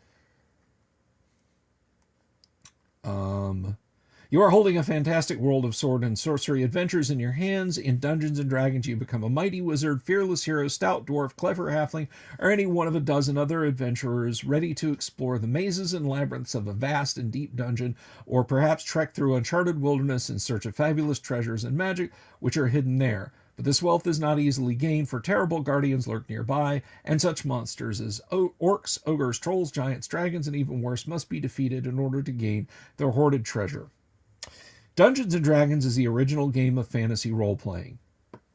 You are holding a fantastic world of sword and sorcery adventures in your hands. In Dungeons and Dragons, you become a mighty wizard, fearless hero, stout dwarf, clever halfling, or any one of a dozen other adventurers ready to explore the mazes and labyrinths of a vast and deep dungeon, or perhaps trek through uncharted wilderness in search of fabulous treasures and magic which are hidden there. But this wealth is not easily gained, for terrible guardians lurk nearby, and such monsters as orcs, ogres, trolls, giants, dragons, and even worse must be defeated in order to gain their hoarded treasure. Dungeons and Dragons is the original game of fantasy role-playing.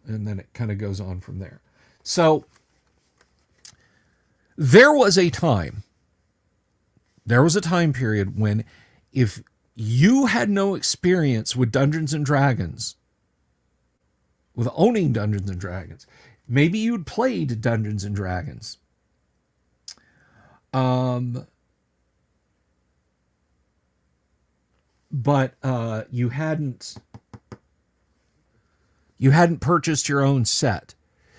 And then it kind of goes on from there. So, there was a time period when if you had no experience with Dungeons and Dragons, with owning Dungeons and Dragons, maybe you'd played Dungeons and Dragons. But you hadn't purchased your own set,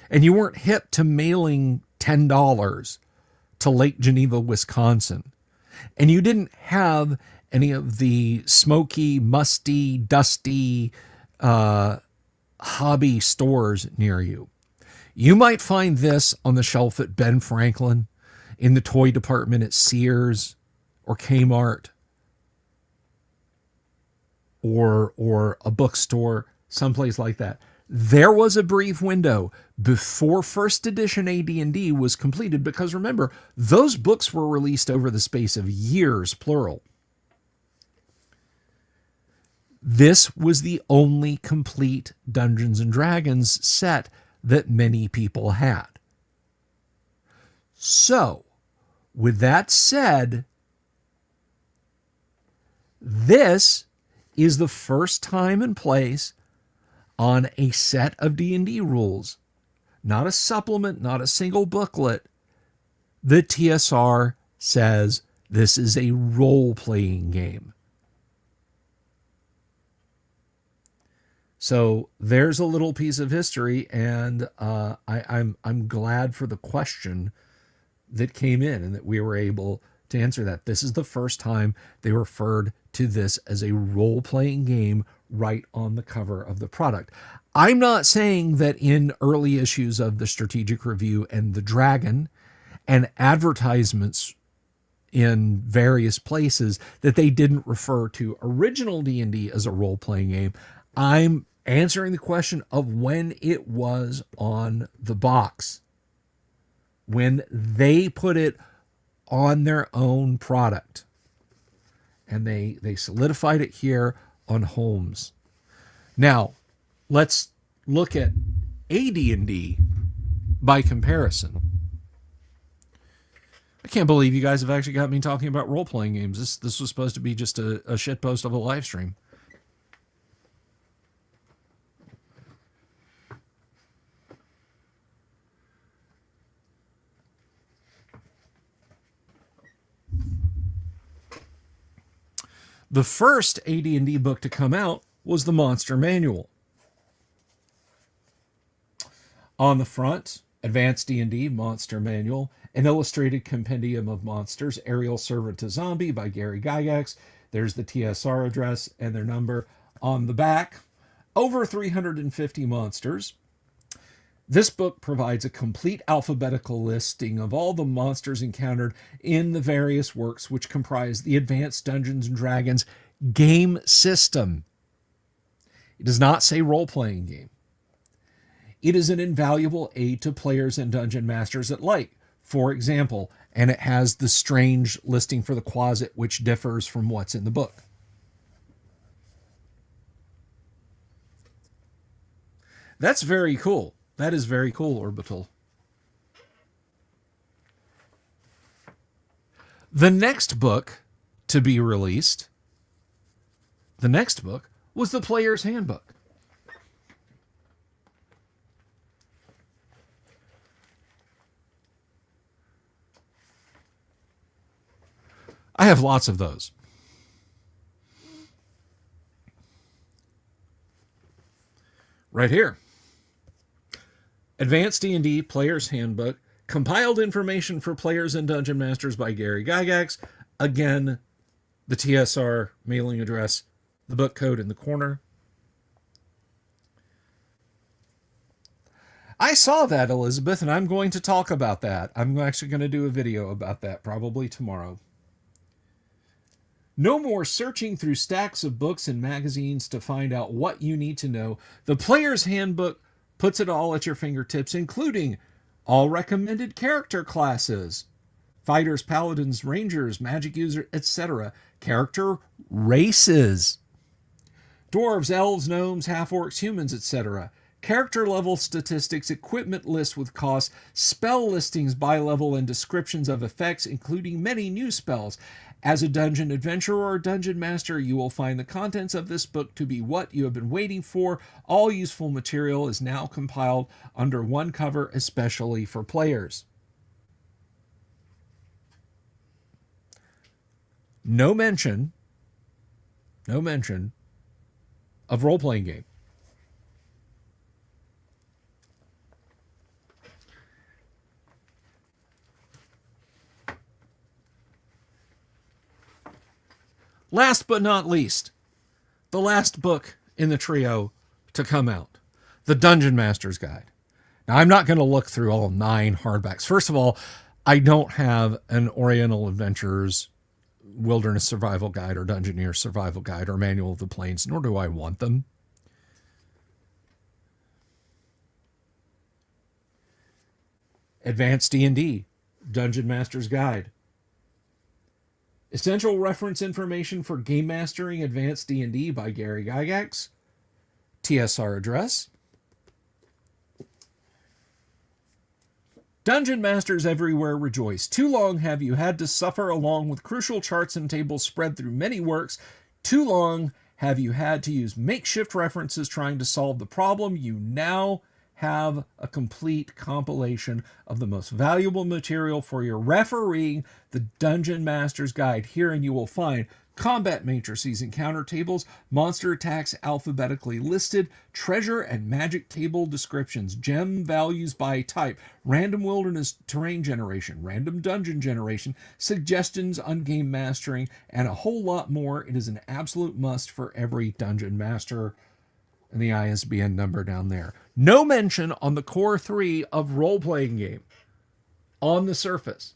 and you weren't hip to mailing $10 to Lake Geneva, Wisconsin, and you didn't have any of the smoky, musty, dusty hobby stores near you. You might find this on the shelf at Ben Franklin, in the toy department at Sears or Kmart, or a bookstore, someplace like that. There was a brief window before first edition AD&D was completed, because remember, those books were released over the space of years, plural. This was the only complete Dungeons and Dragons set that many people had. So, with that said, this is the first time and place on a set of D&D rules, not a supplement, not a single booklet. The TSR says this is a role-playing game. So there's a little piece of history, and I'm glad for the question that came in and that we were able to answer that. This is the first time they referred to this as a role-playing game right on the cover of the product. I'm not saying that in early issues of the Strategic Review and the Dragon and advertisements in various places that they didn't refer to original D&D as a role-playing game. I'm answering the question of when it was on the box, when they put it on their own product, and they solidified it here on Holmes. Now, let's look at AD&D by comparison. I can't believe you guys have actually got me talking about role-playing games. This was supposed to be just a shitpost of a live stream. The first AD&D book to come out was the Monster Manual. On the front, Advanced D&D Monster Manual, an illustrated compendium of monsters, Aerial Servant to Zombie by Gary Gygax. There's the TSR address and their number. On the back, over 350 monsters. This book provides a complete alphabetical listing of all the monsters encountered in the various works which comprise the Advanced Dungeons & Dragons game system. It does not say role-playing game. It is an invaluable aid to players and dungeon masters alike. For example, and it has the strange listing for the closet which differs from what's in the book. That's very cool. That is very cool, Orbital. The next book to be released, was the Player's Handbook. I have lots of those. Right here. Advanced D&D Player's Handbook, compiled information for players and dungeon masters by Gary Gygax. Again, the TSR mailing address the book code in the corner. I saw that, Elizabeth, and I'm going to talk about that. I'm actually going to do a video about that probably tomorrow. No more searching through stacks of books and magazines to find out what you need to know. The Player's Handbook puts it all at your fingertips, including all recommended character classes, fighters, paladins, rangers, magic user, etc. Character races, dwarves, elves, gnomes, half-orcs, humans, etc. Character level statistics, equipment lists with costs, spell listings by level, and descriptions of effects, including many new spells. As a dungeon adventurer or dungeon master, you will find the contents of this book to be what you have been waiting for. All useful material is now compiled under one cover, especially for players. No mention of role-playing game. Last but not least, the last book in the trio to come out, The Dungeon Master's Guide. Now, I'm not going to look through all 9 hardbacks. First of all, I don't have an Oriental Adventures Wilderness Survival Guide or Dungeoneer Survival Guide or Manual of the Plains, nor do I want them. Advanced D&D, Dungeon Master's Guide. Essential reference information for game mastering Advanced D&D by Gary Gygax. TSR address. Dungeon masters everywhere rejoice. Too long have you had to suffer along with crucial charts and tables spread through many works. Too long have you had to use makeshift references trying to solve the problem. You now have a complete compilation of the most valuable material for your refereeing, the Dungeon Master's Guide. Herein you will find combat matrices and counter tables, monster attacks alphabetically listed, treasure and magic table descriptions, gem values by type, random wilderness terrain generation, random dungeon generation, suggestions on game mastering, and a whole lot more. It is an absolute must for every dungeon master. And the ISBN number down there. No mention on the core 3 of role-playing game on the surface.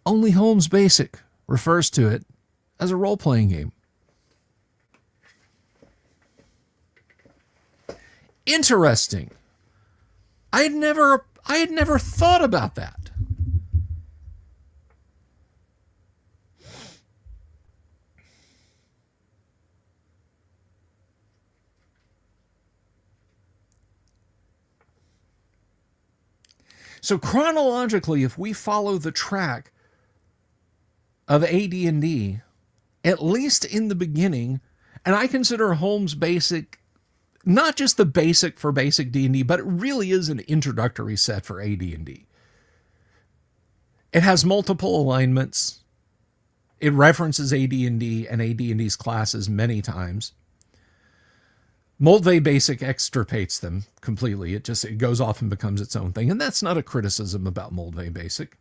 Only Holmes Basic refers to it as a role-playing game. Interesting. I had never thought about that. So chronologically, if we follow the track of AD&D, at least in the beginning, and I consider Holmes Basic not just the basic for basic D&D, but it really is an introductory set for AD&D. It has multiple alignments. It references AD&D and AD&D's classes many times. Moldvay Basic extirpates them completely. It goes off and becomes its own thing. And that's not a criticism about Moldvay Basic.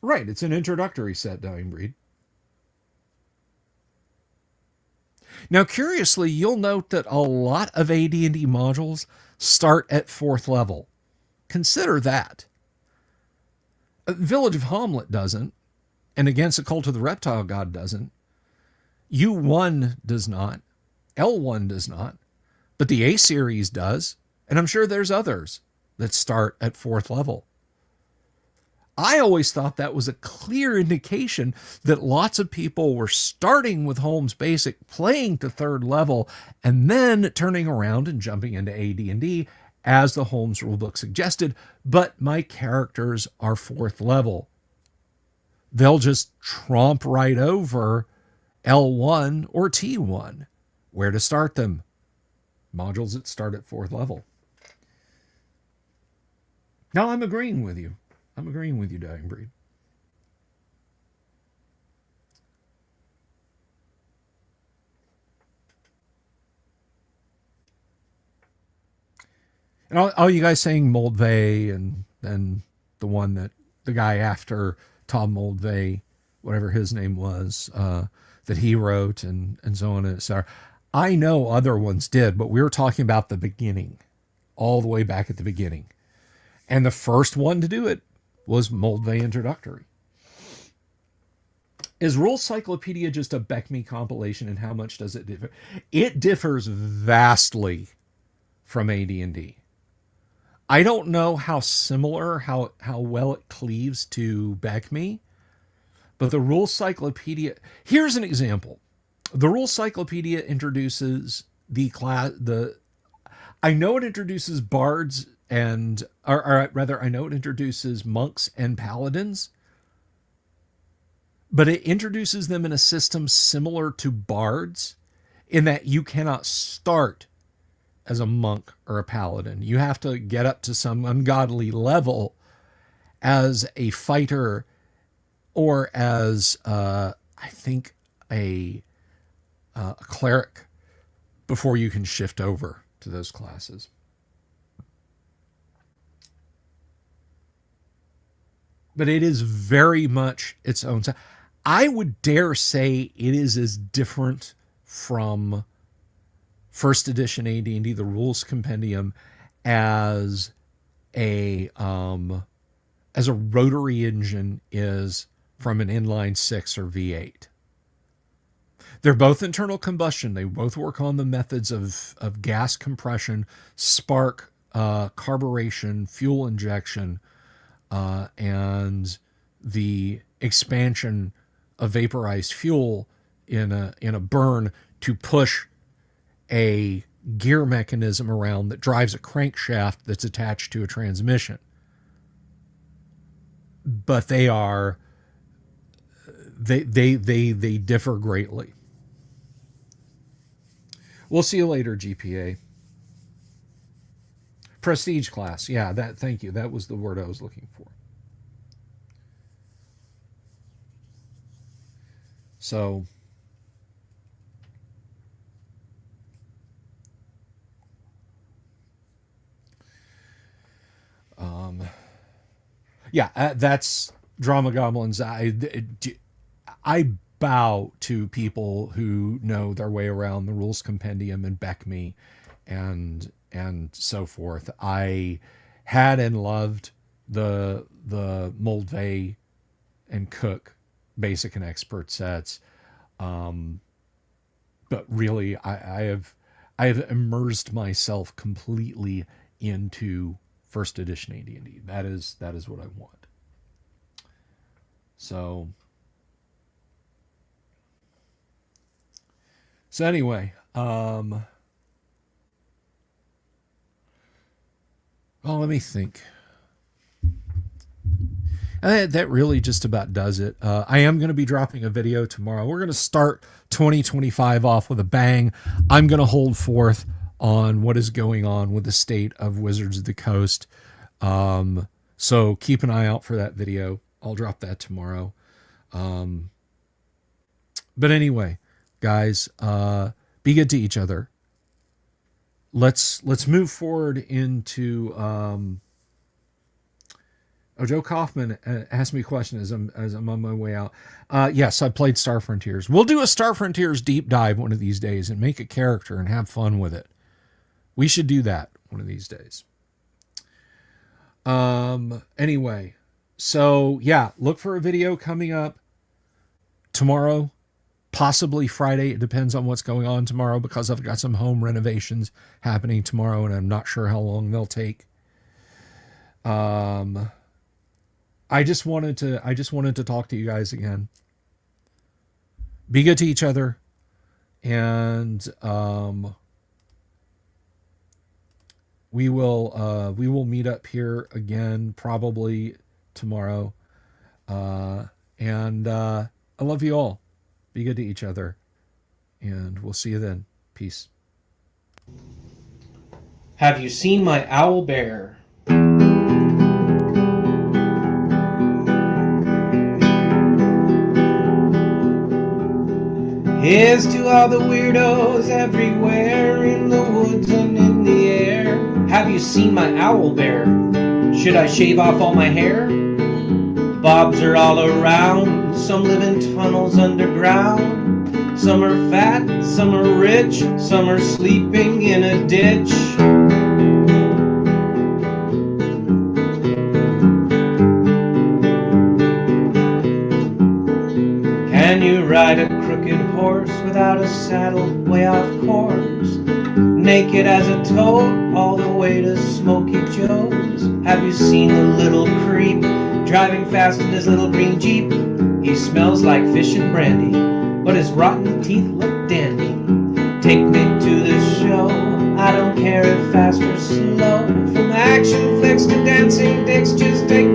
Right, it's an introductory set, Dying Breed. Now, curiously, you'll note that a lot of AD&D modules start at 4th level. Consider that. Village of Hamlet doesn't, and Against the Cult of the Reptile God doesn't. U1 does not. L1 does not. But the A series does, and I'm sure there's others that start at 4th level. I always thought that was a clear indication that lots of people were starting with Holmes Basic, playing to 3rd level, and then turning around and jumping into AD&D as the Holmes rulebook suggested, but my characters are 4th level. They'll just tromp right over L1 or T1. Where to start them? Modules that start at 4th level. Now I'm agreeing with you. I'm agreeing with you, Dying Breed. And all you guys saying Moldvay and then the guy after Tom Moldvay, whatever his name was, that he wrote and so on and so on. I know other ones did, but we were talking about the beginning, all the way back at the beginning. And the first one to do it was Moldvay Introductory. Is Rules Cyclopedia just a BECME compilation, and how much does it differ? It differs vastly from AD&D. I don't know how similar, how well it cleaves to BECME, but the Rules Cyclopedia, here's an example. The Rules Cyclopedia introduces I know it introduces bards or rather, I know it introduces monks and paladins, but it introduces them in a system similar to bards in that you cannot start as a monk or a paladin. You have to get up to some ungodly level as a fighter or as, I think, a cleric before you can shift over to those classes. But it is very much its own. I would dare say it is as different from first edition AD&D, the Rules Compendium, as a rotary engine is from an inline 6 or V8. They're both internal combustion. They both work on the methods of gas compression, spark, carburation, fuel injection, and the expansion of vaporized fuel in a burn to push a gear mechanism around that drives a crankshaft that's attached to a transmission. But they differ greatly. We'll see you later, GPA. Prestige class. Yeah, thank you. That was the word I was looking for. So yeah, that's Drama Goblins. I bow to people who know their way around the Rules Compendium and BECME and so forth. I had and loved the Moldvay and Cook basic and expert sets, but really I have immersed myself completely into first edition AD&D. That is what I want. So anyway, well, let me think. That really just about does it. I am going to be dropping a video tomorrow. We're going to start 2025 off with a bang. I'm going to hold forth on what is going on with the state of Wizards of the Coast. So keep an eye out for that video. I'll drop that tomorrow. But anyway, guys, be good to each other. Let's move forward into Joe Kaufman asked me a question as I'm on my way out. Yes, I played Star Frontiers. We'll do a Star Frontiers deep dive one of these days and make a character and have fun with it. We should do that one of these days. Anyway, so yeah, look for a video coming up tomorrow, possibly Friday. It depends on what's going on tomorrow because I've got some home renovations happening tomorrow and I'm not sure how long they'll take. I just wanted to talk to you guys again. Be good to each other, and we will meet up here again probably tomorrow. And I love you all. Be good to each other, and we'll see you then. Peace. Have you seen my owl bear? Here's to all the weirdos everywhere in the woods and in the air. Have you seen my owl bear? Should I shave off all my hair? Bobs are all around, some live in tunnels underground. Some are fat, some are rich, some are sleeping in a ditch. Can you ride a crooked horse without a saddle, way off course? Naked as a toad, all the way to Smoky Joe's. Have you seen the little creep driving fast in his little green Jeep? He smells like fish and brandy, but his rotten teeth look dandy. Take me to the show, I don't care if fast or slow. From action flicks to dancing dicks, just take